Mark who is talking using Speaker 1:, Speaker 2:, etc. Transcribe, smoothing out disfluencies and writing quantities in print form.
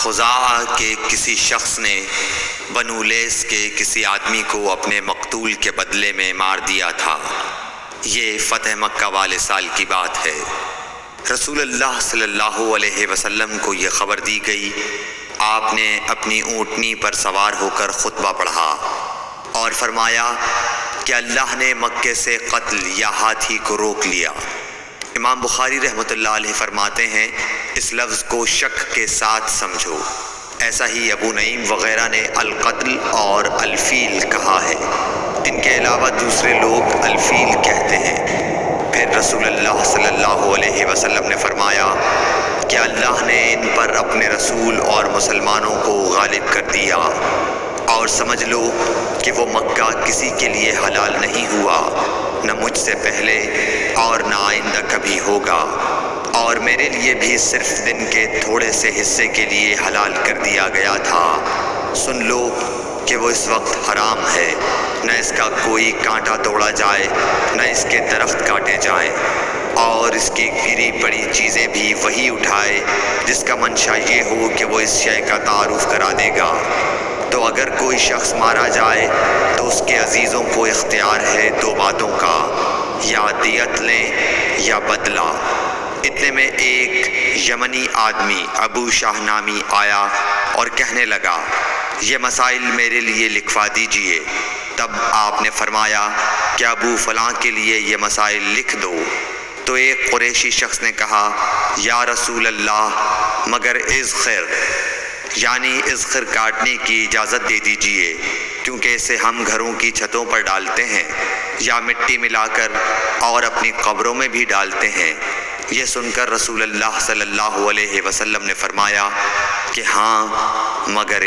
Speaker 1: خزاعہ کے کسی شخص نے بنو لیث کے کسی آدمی کو اپنے مقتول کے بدلے میں مار دیا تھا۔ یہ فتح مکہ والے سال کی بات ہے۔ رسول اللہ صلی اللہ علیہ وسلم کو یہ خبر دی گئی۔ آپ نے اپنی اونٹنی پر سوار ہو کر خطبہ پڑھا اور فرمایا کہ اللہ نے مکے سے قتل یا ہاتھی کو روک لیا۔ امام بخاری رحمۃ اللہ علیہ فرماتے ہیں اس لفظ کو شک کے ساتھ سمجھو۔ ایسا ہی ابو نعیم وغیرہ نے القتل اور الفیل کہا ہے۔ ان کے علاوہ دوسرے لوگ الفیل کہتے ہیں۔ پھر رسول اللہ صلی اللہ علیہ وسلم نے فرمایا کہ اللہ نے ان پر اپنے رسول اور مسلمانوں کو غالب کر دیا، اور سمجھ لو کہ وہ مکہ کسی کے لیے حلال نہیں ہوا، نہ مجھ سے پہلے اور نہ آئندہ کبھی ہوگا، اور میرے لیے بھی صرف دن کے تھوڑے سے حصے کے لیے حلال کر دیا گیا تھا۔ سن لو کہ وہ اس وقت حرام ہے، نہ اس کا کوئی کانٹا توڑا جائے، نہ اس کے درخت کاٹے جائیں، اور اس کی گری پڑی چیزیں بھی وہی اٹھائے جس کا منشا یہ ہو کہ وہ اس شے کا تعارف کرا دے گا۔ تو اگر کوئی شخص مارا جائے تو اس کے عزیزوں کو اختیار ہے دو باتوں کا، یا دیت لیں یا بدلہ۔ اتنے میں ایک یمنی آدمی ابو شاہ نامی آیا اور کہنے لگا یہ مسائل میرے لیے لکھوا دیجئے۔ تب آپ نے فرمایا کہ ابو فلاں کے لیے یہ مسائل لکھ دو۔ تو ایک قریشی شخص نے کہا یا رسول اللہ مگر اذخر، یعنی اذخر کاٹنے کی اجازت دے دیجئے، کیونکہ اسے ہم گھروں کی چھتوں پر ڈالتے ہیں یا مٹی ملا کر اور اپنی قبروں میں بھی ڈالتے ہیں۔ یہ سن کر رسول اللہ صلی اللہ علیہ وسلم نے فرمایا کہ ہاں مگر